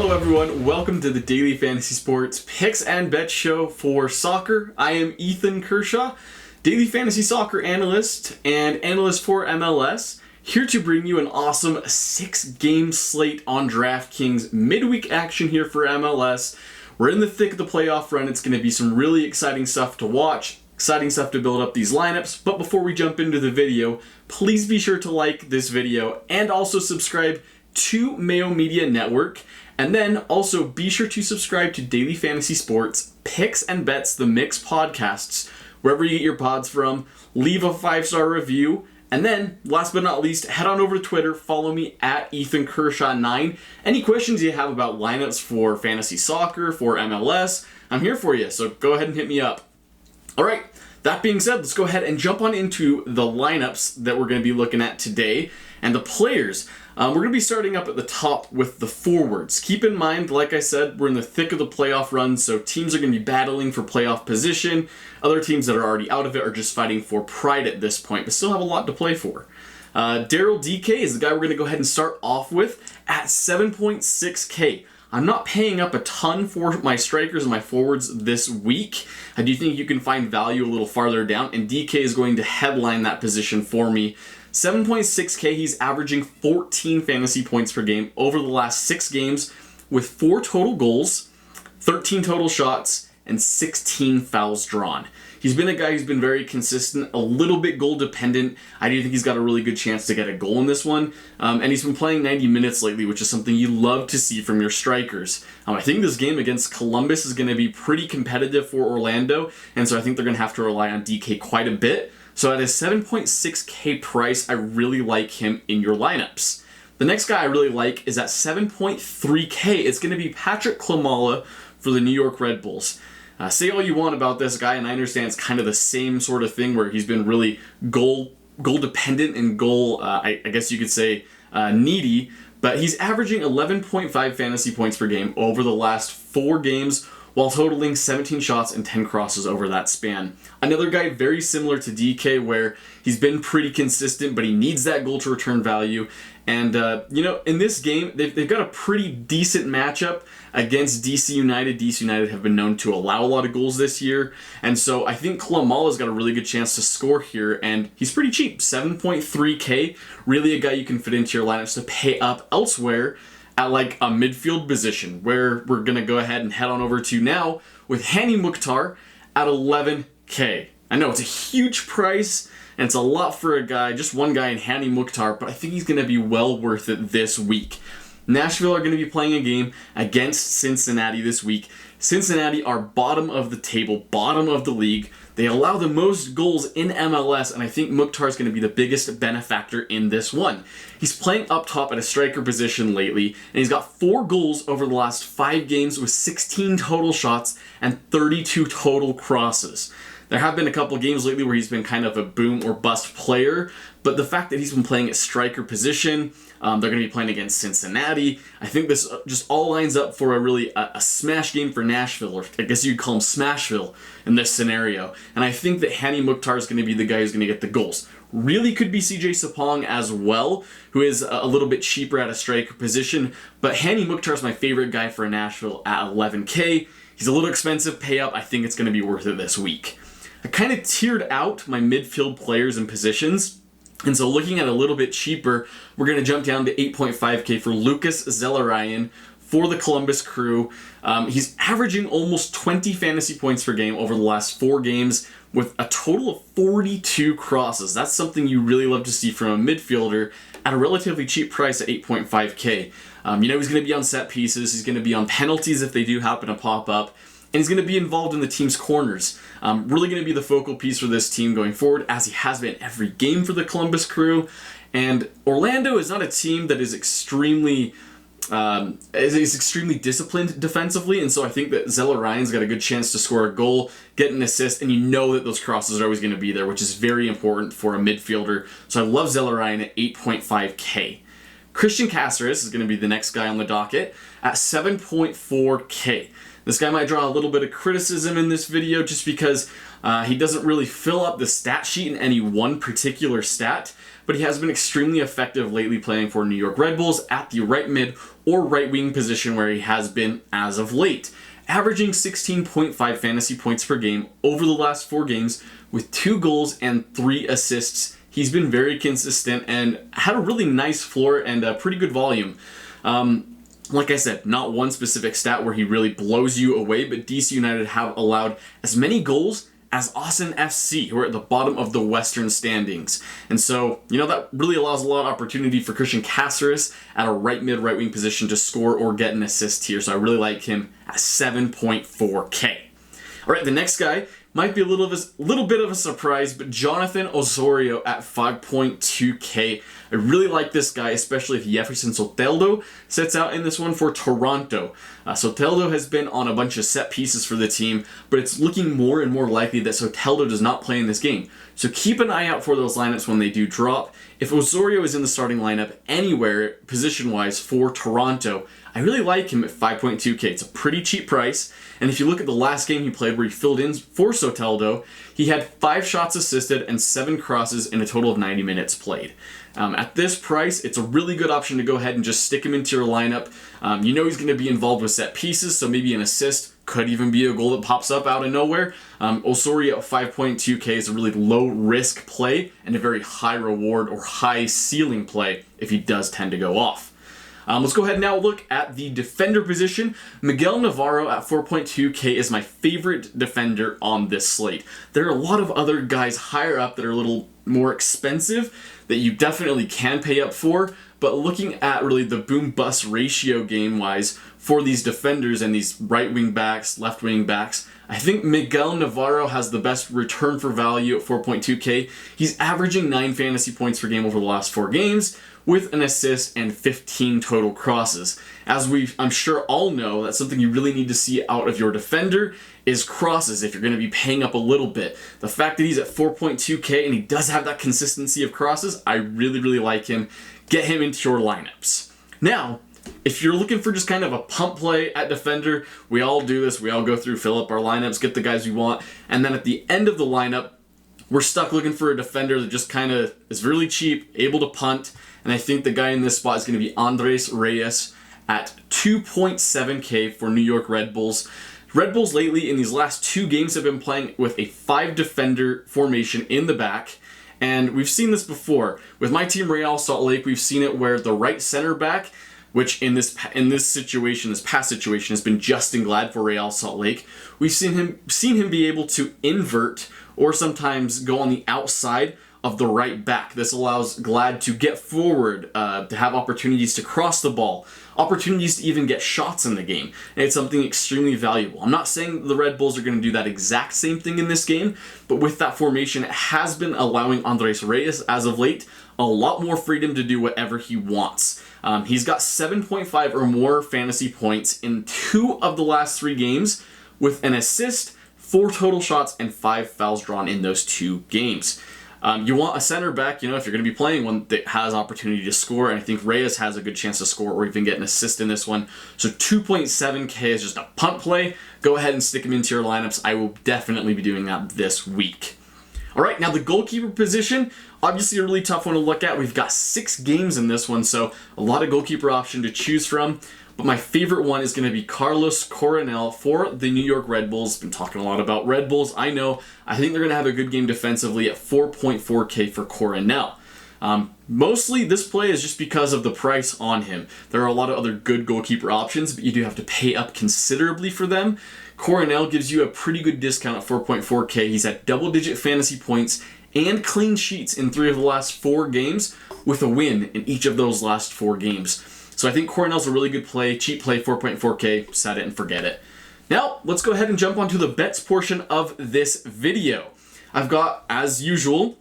Hello everyone, welcome to the Daily Fantasy Sports Picks and Bets Show for soccer. I am Ethan Kershaw, Daily Fantasy Soccer analyst and analyst for MLS, here to bring you an awesome 6-game slate on DraftKings midweek action here for MLS. We're in the thick of the playoff run. It's going to be some really exciting stuff to watch, exciting stuff to build up these lineups. But before we jump into the video, please be sure to like this video and also subscribe to Mayo Media Network. And then also be sure to subscribe to Daily Fantasy Sports Picks and Bets, the Mix podcasts, wherever you get your pods from. Leave a 5-star review. And then, last but not least, head on over to Twitter, follow me at Ethan Kershaw9. Any questions you have about lineups for fantasy soccer, for MLS, I'm here for you, so go ahead and hit me up. Alright, that being said, let's go ahead and jump on into the lineups that we're going to be looking at today, and the players. We're going to be starting up at the top with the forwards. Keep in mind, like I said, we're in the thick of the playoff run, so teams are going to be battling for playoff position. Other teams that are already out of it are just fighting for pride at this point, but still have a lot to play for. Daryl DK is the guy we're going to go ahead and start off with at 7.6K. I'm not paying up a ton for my strikers and my forwards this week. I do think you can find value a little farther down, and DK is going to headline that position for me. 7.6K, he's averaging 14 fantasy points per game over the last 6 games with 4 total goals, 13 total shots, and 16 fouls drawn. He's been a guy who's been very consistent, a little bit goal dependent. I do think he's got a really good chance to get a goal in this one. And he's been playing 90 minutes lately, which is something you love to see from your strikers. I think this game against Columbus is going to be pretty competitive for Orlando, and so I think they're going to have to rely on DK quite a bit. So at a 7.6K price, I really like him in your lineups. The next guy I really like is at 7.3K. It's going to be Patrick Klimala for the New York Red Bulls. Say all you want about this guy, and I understand it's kind of the same sort of thing where he's been really goal dependent and goal, I guess you could say, needy. But he's averaging 11.5 fantasy points per game over the last 4 games, while totaling 17 shots and 10 crosses over that span. Another guy very similar to DK, where he's been pretty consistent, but he needs that goal to return value. And, in this game, they've got a pretty decent matchup against DC United. DC United have been known to allow a lot of goals this year. And so I think Klimala's got a really good chance to score here, and he's pretty cheap, 7.3K. Really a guy you can fit into your lineups to pay up elsewhere at like a midfield position, where we're going to go ahead and head on over to now with Hani Mukhtar at 11K. I know it's a huge price, and it's a lot for a guy, just one guy in Hani Mukhtar, but I think he's going to be well worth it this week. Nashville are going to be playing a game against Cincinnati this week. Cincinnati are bottom of the table, bottom of the league. They allow the most goals in MLS, and I think Mukhtar is going to be the biggest benefactor in this one. He's playing up top at a striker position lately, and he's got 4 goals over the last 5 games with 16 total shots and 32 total crosses. There have been a couple games lately where he's been kind of a boom or bust player, but the fact that he's been playing at striker position, they're going to be playing against Cincinnati. I think this just all lines up for a smash game for Nashville, or I guess you'd call him Smashville in this scenario. And I think that Hani Mukhtar is going to be the guy who's going to get the goals. Really could be CJ Sapong as well, who is a little bit cheaper at a striker position, but Hani Mukhtar is my favorite guy for Nashville at 11K. He's a little expensive pay up. I think it's going to be worth it this week. I kind of tiered out my midfield players and positions, and so looking at a little bit cheaper, we're going to jump down to 8.5K for Lucas Zelarayan for the Columbus Crew. He's averaging almost 20 fantasy points per game over the last 4 games with a total of 42 crosses. That's something you really love to see from a midfielder at a relatively cheap price at 8.5K. He's going to be on set pieces, he's going to be on penalties if they do happen to pop up, and he's going to be involved in the team's corners. Really going to be the focal piece for this team going forward, as he has been every game for the Columbus Crew. And Orlando is not a team that is extremely disciplined defensively, and so I think that Zelarayan's got a good chance to score a goal, get an assist, and you know that those crosses are always going to be there, which is very important for a midfielder. So I love Zelarayan at 8.5K. Christian Cáceres is going to be the next guy on the docket at 7.4K. This guy might draw a little bit of criticism in this video just because He doesn't really fill up the stat sheet in any one particular stat, but he has been extremely effective lately playing for New York Red Bulls at the right mid or right wing position where he has been as of late, averaging 16.5 fantasy points per game over the last 4 games with 2 goals and 3 assists. He's been very consistent and had a really nice floor and a pretty good volume. Like I said, not one specific stat where he really blows you away, but DC United have allowed as many goals as Austin FC, who are at the bottom of the Western standings. And so, that really allows a lot of opportunity for Christian Cáceres at a right mid, right wing position to score or get an assist here. So I really like him at 7.4K. All right, the next guy might be a little bit of a surprise, but Jonathan Osorio at 5.2K. I really like this guy, especially if Jefferson Soteldo sets out in this one for Toronto. Soteldo has been on a bunch of set pieces for the team, but it's looking more and more likely that Soteldo does not play in this game. So keep an eye out for those lineups when they do drop. If Osorio is in the starting lineup anywhere, position-wise, for Toronto, I really like him at 5.2K. It's a pretty cheap price. And if you look at the last game he played where he filled in for Soteldo, he had 5 shots assisted and 7 crosses in a total of 90 minutes played. At this price, it's a really good option to go ahead and just stick him into your lineup. He's going to be involved with set pieces, so maybe an assist, could even be a goal that pops up out of nowhere. Osorio at 5.2K is a really low risk play and a very high reward or high ceiling play if he does tend to go off. Let's go ahead and now look at the defender position. Miguel Navarro at 4.2K is my favorite defender on this slate. There are a lot of other guys higher up that are a little more expensive that you definitely can pay up for, but looking at really the boom-bust ratio game-wise for these defenders and these right wing backs, left wing backs, I think Miguel Navarro has the best return for value at 4.2K. He's averaging 9 fantasy points per game over the last 4 games, with an assist and 15 total crosses. As I'm sure all know, that's something you really need to see out of your defender is crosses if you're going to be paying up a little bit. The fact that he's at 4.2K and he does have that consistency of crosses, I really, really like him. Get him into your lineups. Now, if you're looking for just kind of a pump play at defender, we all do this. We all go through, fill up our lineups, get the guys we want, and then at the end of the lineup, we're stuck looking for a defender that just kind of is really cheap, able to punt, and I think the guy in this spot is going to be Andres Reyes at 2.7K for New York Red Bulls. Red Bulls lately in these last 2 games have been playing with a 5-defender formation in the back, and we've seen this before. With my team Real Salt Lake, we've seen it where the right center back, which in this past situation has been Justin Glad for Real Salt Lake, we've seen him be able to invert or sometimes go on the outside of the right back. This allows Glad to get forward, to have opportunities to cross the ball, opportunities to even get shots in the game. And it's something extremely valuable. I'm not saying the Red Bulls are going to do that exact same thing in this game, but with that formation, it has been allowing Andres Reyes, as of late, a lot more freedom to do whatever he wants. He's got 7.5 or more fantasy points in 2 of the last 3 games, with an assist, 4 total shots, and 5 fouls drawn in those 2 games. You want a center back, if you're going to be playing one that has opportunity to score, and I think Reyes has a good chance to score or even get an assist in this one. So 2.7K is just a punt play. Go ahead and stick him into your lineups. I will definitely be doing that this week. All right, now the goalkeeper position, obviously a really tough one to look at. We've got 6 games in this one, so a lot of goalkeeper option to choose from. But my favorite one is going to be Carlos Coronel for the New York Red Bulls. Been talking a lot about Red Bulls. I know. I think they're going to have a good game defensively at 4.4K for Coronel. Mostly this play is just because of the price on him. There are a lot of other good goalkeeper options, but you do have to pay up considerably for them. Coronel gives you a pretty good discount at 4.4K. He's at double-digit fantasy points and clean sheets in 3 of the last 4 games, with a win in each of those last 4 games. So I think Coronel's a really good play, cheap play, 4.4K, set it and forget it. Now, let's go ahead and jump onto the bets portion of this video. I've got, as usual,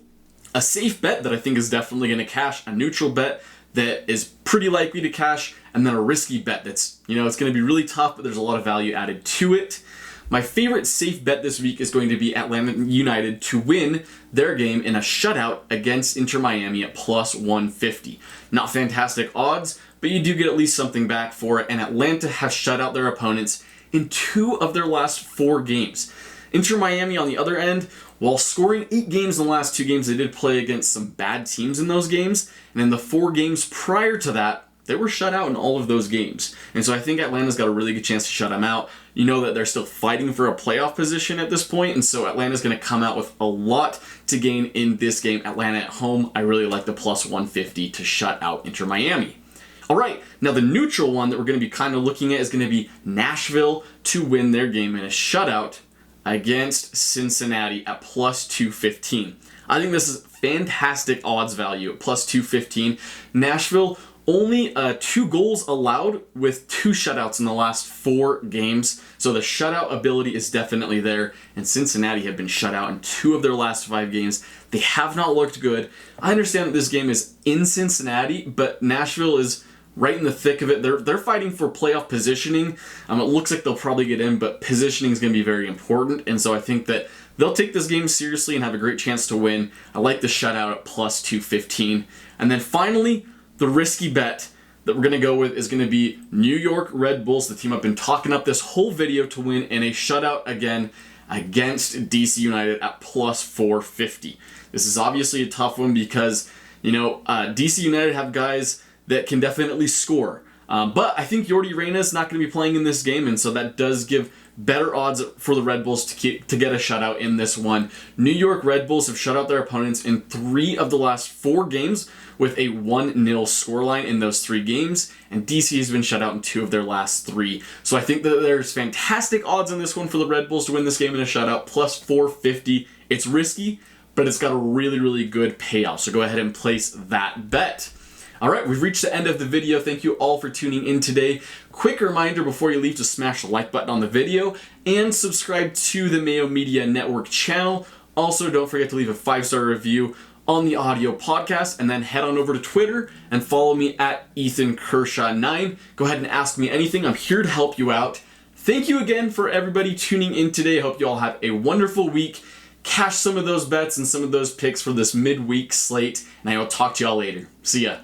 a safe bet that I think is definitely going to cash, a neutral bet that is pretty likely to cash, and then a risky bet that's, it's going to be really tough, but there's a lot of value added to it. My favorite safe bet this week is going to be Atlanta United to win their game in a shutout against Inter Miami at plus 150. Not fantastic odds, but you do get at least something back for it, and Atlanta has shut out their opponents in 2 of their last 4 games. Inter Miami on the other end, while scoring 8 games in the last 2 games, they did play against some bad teams in those games. And in the 4 games prior to that, they were shut out in all of those games. And so I think Atlanta's got a really good chance to shut them out. You know that they're still fighting for a playoff position at this point, and so Atlanta's going to come out with a lot to gain in this game. Atlanta at home, I really like the plus 150 to shut out Inter Miami. All right, now the neutral one that we're going to be kind of looking at is going to be Nashville to win their game in a shutout against Cincinnati at plus 215. I think this is fantastic odds value at plus 215. Nashville only 2 goals allowed with 2 shutouts in the last 4 games. So the shutout ability is definitely there. And Cincinnati have been shut out in 2 of their last 5 games. They have not looked good. I understand that this game is in Cincinnati, but Nashville is right in the thick of it. They're fighting for playoff positioning. It looks like they'll probably get in, but positioning is going to be very important. And so I think that they'll take this game seriously and have a great chance to win. I like the shutout at plus 215. And then finally, the risky bet that we're going to go with is going to be New York Red Bulls, the team I've been talking up this whole video, to win in a shutout again against DC United at plus 450. This is obviously a tough one because, DC United have guys that can definitely score. But I think Yordi Reyna is not going to be playing in this game, and so that does give better odds for the Red Bulls to get a shutout in this one. New York Red Bulls have shut out their opponents in 3 of the last 4 games with a 1-0 scoreline in those 3 games, and DC has been shut out in 2 of their last 3. So I think that there's fantastic odds in this one for the Red Bulls to win this game in a shutout, plus 450. It's risky, but it's got a really, really good payout. So go ahead and place that bet. All right, we've reached the end of the video. Thank you all for tuning in today. Quick reminder before you leave to smash the like button on the video and subscribe to the Mayo Media Network channel. Also, don't forget to leave a 5-star review on the audio podcast, and then head on over to Twitter and follow me at Ethan Kershaw 9. Go ahead and ask me anything. I'm here to help you out. Thank you again for everybody tuning in today. I hope you all have a wonderful week. Cash some of those bets and some of those picks for this midweek slate, and I will talk to y'all later. See ya.